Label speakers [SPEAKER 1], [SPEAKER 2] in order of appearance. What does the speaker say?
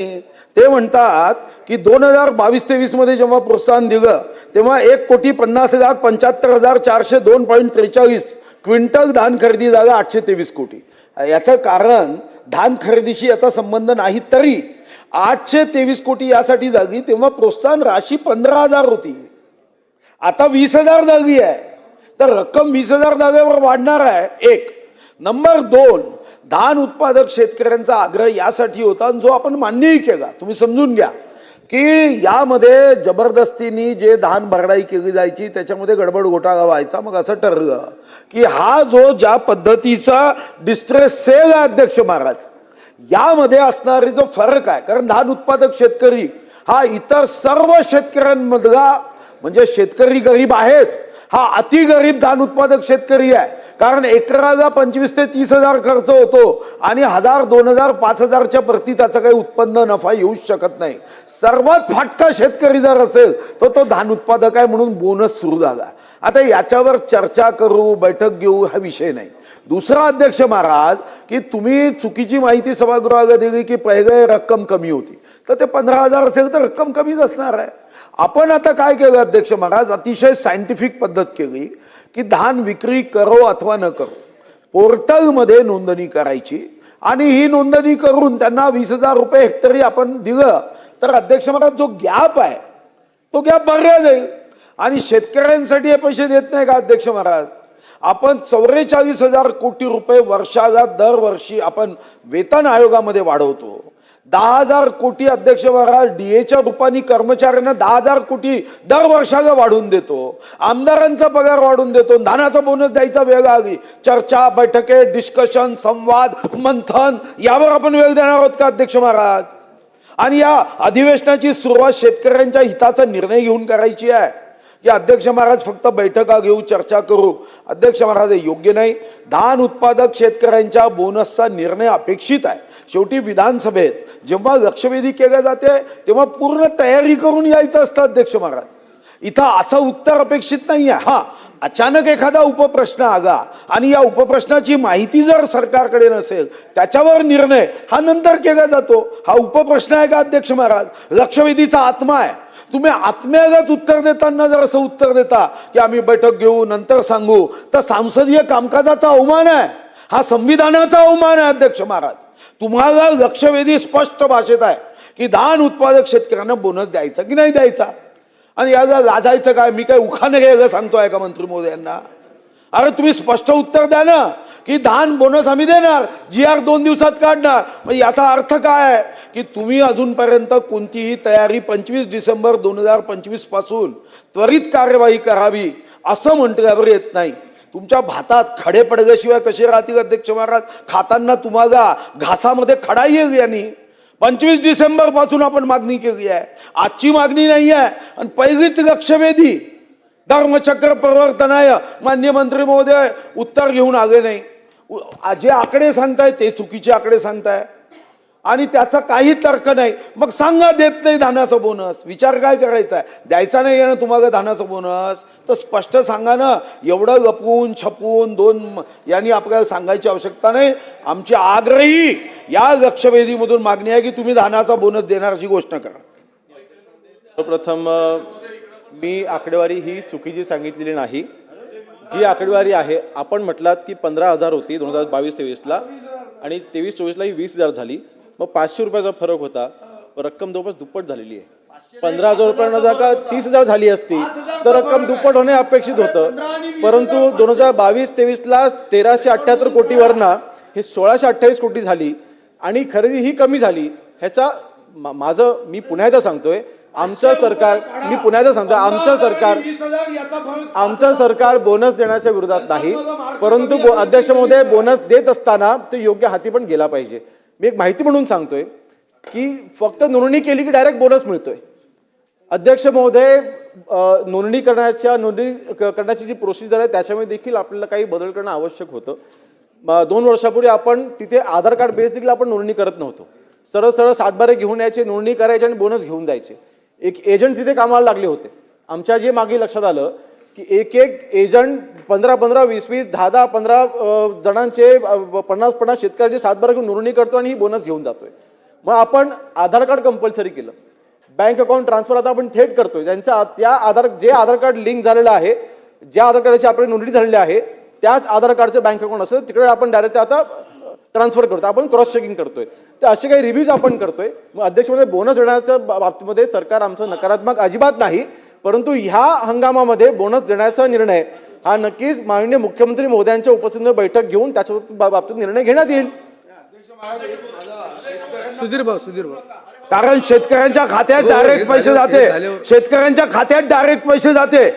[SPEAKER 1] ते म्हणतात की 2022-23 मध्ये जेव्हा प्रोत्साहन दिलं तेव्हा 1,50,75,402.43 क्विंटल धान खरेदी झालं 823 कोटी। याचं कारण धान खरेदीशी याचा संबंध नाही, तरी 823 कोटी यासाठी झाली तेव्हा प्रोत्साहन राशी 15,000 होती, आता 20,000 झाली आहे। तर रक्कम 20,000 जागेवर वाढणार आहे। एक नंबर 2, धान उत्पादक शेतकऱ्यांचा आग्रह यासाठी होता जो आपण मान्यही केला। तुम्ही समजून घ्या की यामध्ये जबरदस्तीने जे धान भरडाई केली जायची त्याच्यामध्ये गडबड घोटाळा व्हायचा। मग असं ठरलं की हा जो ज्या पद्धतीचा डिस्ट्रेस सेल आहे अध्यक्ष महाराज, यामध्ये असणारी जो फरक आहे, कारण धान उत्पादक शेतकरी हा इतर सर्व शेतकऱ्यांमधला म्हणजे शेतकरी गरीब आहेच, हा अति गरीब धान उत्पादक शेतकरी आहे। कारण एकराला 25 ते 30,000 खर्च होतो आणि 1,000, 2,000, 5,000च्या प्रति त्याचं काही उत्पन्न नफा येऊ शकत नाही। सर्वात फाटका शेतकरी जर असेल तर तो धान उत्पादक आहे, म्हणून बोनस सुरू झाला। आता याच्यावर चर्चा करू, बैठक घेऊ हा विषय नाही। दुसरा अध्यक्ष महाराज की तुम्ही चुकीची माहिती सभागृहाला दिली की पहिले रक्कम कमी होती, तर ते 15,000 असेल तर रक्कम कमीच असणार आहे। आपण आता काय केलं अध्यक्ष महाराज, अतिशय सायंटिफिक पद्धत केली की धान विक्री करो अथवा न करो पोर्टलमध्ये नोंदणी करायची आणि ही नोंदणी करून त्यांना 20,000 रुपये हेक्टरी आपण दिलं तर अध्यक्ष महाराज जो गॅप आहे तो गॅप भरला जाईल। आणि शेतकऱ्यांसाठी हे पैसे देत नाही का अध्यक्ष महाराज? आपण 44,000 कोटी रुपये वर्षाला दरवर्षी आपण वेतन आयोगामध्ये वाढवतो। 10,000 कोटी अध्यक्ष महाराज डीएच्या रूपाने कर्मचाऱ्यांना 10,000 कोटी दर वर्षाला वाढवून देतो, आमदारांचा पगार वाढवून देतो, धानाचा बोनस द्यायचा वेळ आली, चर्चा, बैठके, डिस्कशन, संवाद, मंथन यावर आपण वेळ देणार आहोत का अध्यक्ष महाराज? आणि या अधिवेशनाची सुरुवात शेतकऱ्यांच्या हिताचा निर्णय घेऊन करायची आहे की अध्यक्ष महाराज फक्त बैठका घेऊ, चर्चा करू? अध्यक्ष महाराज हे योग्य नाही। धान उत्पादक शेतकऱ्यांच्या बोनसचा निर्णय अपेक्षित आहे। शेवटी विधानसभेत जेव्हा लक्षवेधी केले जाते तेव्हा पूर्ण तयारी करून यायचं असतं अध्यक्ष महाराज। इथं असं उत्तर अपेक्षित नाहीये। हा अचानक एखादा उपप्रश्न आला आणि या उपप्रश्नाची माहिती जर सरकारकडे नसेल त्याच्यावर निर्णय हा नंतर केला जातो। हा उपप्रश्न आहे का अध्यक्ष महाराज? लक्षवेधीचा आत्मा आहे। तुम्ही आत्म्यालाच उत्तर देताना जर असं उत्तर देता की आम्ही बैठक घेऊ नंतर सांगू, तर संसदीय कामकाजाचा अवमान आहे, हा संविधानाचा अवमान आहे अध्यक्ष महाराज। तुम्हाला लक्षवेधी स्पष्ट भाषेत आहे की धान उत्पादक शेतकऱ्यांना बोनस द्यायचा की नाही द्यायचा, आणि याला लाजायचं काय? मी काय उखाणे घ्यायला सांगतोय का मंत्री महोदयांना? अरे तुम्ही स्पष्ट उत्तर द्या ना की धान बोनस आम्ही देणार, GR 2 दिवसात काढणार। मग याचा अर्थ काय आहे की तुम्ही अजूनपर्यंत कोणतीही तयारी 25 डिसेंबर 2025 पासून त्वरित कार्यवाही करावी असं म्हटल्यावर येत नाही। तुमच्या भातात खडे पडल्याशिवाय कसे राहतील अध्यक्ष महाराज? खाताना तुम्हाला घासामध्ये खडा येईल यांनी। 25 डिसेंबर पासून आपण मागणी केली आहे, आजची मागणी नाही आहे आणि पहिलीच लक्षवेधी धर्मचक्र प्रवर्तनाय मान्य मंत्री महोदय उत्तर घेऊन आले नाही। जे आकडे सांगताय ते चुकीचे आकडे सांगताय आणि त्याचा काही तर्क नाही। मग सांगा देत नाही धानाचा बोनस, विचार काय करायचा आहे? द्यायचा नाही आहे ना तुम्हाला धानाचा बोनस, तर स्पष्ट सांगा ना। एवढं लपवून छपवून 2 यांनी आपल्याला सांगायची आवश्यकता नाही। आमची आग्रही या लक्षवेधीमधून मागणी आहे की तुम्ही धानाचा बोनस देण्याची घोषणा करा।
[SPEAKER 2] प्रथम मी आकडेवारी ही चुकीची सांगितलेली नाही। जी आकडेवारी आहे आपण म्हटलात की 15,000 होती 2022-23ला आणि 23-24ला ही 20,000 झाली, मग 500 रुपयाचा फरक होता, रक्कम जवळपास दुप्पट झालेली आहे। 15,000 रुपयांना जर का 30,000 झाली असती तर रक्कम दुप्पट होणे अपेक्षित होतं, परंतु 2022-23ला 1,378 कोटीवरनं हे 1,628 कोटी झाली आणि खरेदी ही कमी झाली। ह्याचा मी पुन्हा एकदा सांगतोय, आमचं सरकार बोनस देण्याच्या विरोधात नाही, परंतु अध्यक्ष महोदय बोनस देत असताना तो योग्य हाती पण गेला पाहिजे। मी एक माहिती म्हणून सांगतोय की फक्त नोंदणी केली की डायरेक्ट बोनस मिळतोय। अध्यक्ष महोदय नोंदणी करण्याची जी प्रोसिजर आहे त्याच्यामध्ये देखील आपल्याला काही बदल करणं आवश्यक होतं। 2 वर्षापूर्वी आपण तिथे आधार कार्ड बेस देखील आपण नोंदणी करत नव्हतो, सरळ सातबारे घेऊन यायचे, नोंदणी करायची आणि बोनस घेऊन जायचे। एक एजंट तिथे कामाला लागले होते। आमच्या जे मागे लक्षात आलं की एक एजंट 15, 20, 10, 15 जणांचे 50 शेतकऱ्यांचे सातबारा घेऊन नोंदणी करतो आणि ही बोनस घेऊन जातोय। मग आपण आधार कार्ड कंपल्सरी केलं, बँक अकाउंट ट्रान्सफर आता आपण थेट करतोय, ज्यांचा जे आधार कार्ड लिंक झालेलं आहे, ज्या आधार कार्डाची आपली नोंदणी झालेली आहे त्याच आधार कार्डचं बँक अकाउंट असेल तिकडे आपण डायरेक्ट आता ट्रान्सफर करतो, आपण क्रॉस चेकिंग करतोय, तर असे काही रिव्ह्यूज आपण करतोय. मग अध्यक्षमध्ये बोनस देण्याच्या बाबतीमध्ये सरकार आमचं नकारात्मक अजिबात नाही, परंतु ह्या हंगामामध्ये बोनस देण्याचा निर्णय हा नक्कीच माननीय मुख्यमंत्री महोदयांच्या उपस्थितीत बैठक घेऊन त्याच्या बाबतीत निर्णय घेण्यात येईल.
[SPEAKER 3] सुधीर भाऊ
[SPEAKER 1] कारण शेतकऱ्यांच्या खात्यात डायरेक्ट पैसे जाते, शेतकऱ्यांच्या खात्यात डायरेक्ट पैसे जाते.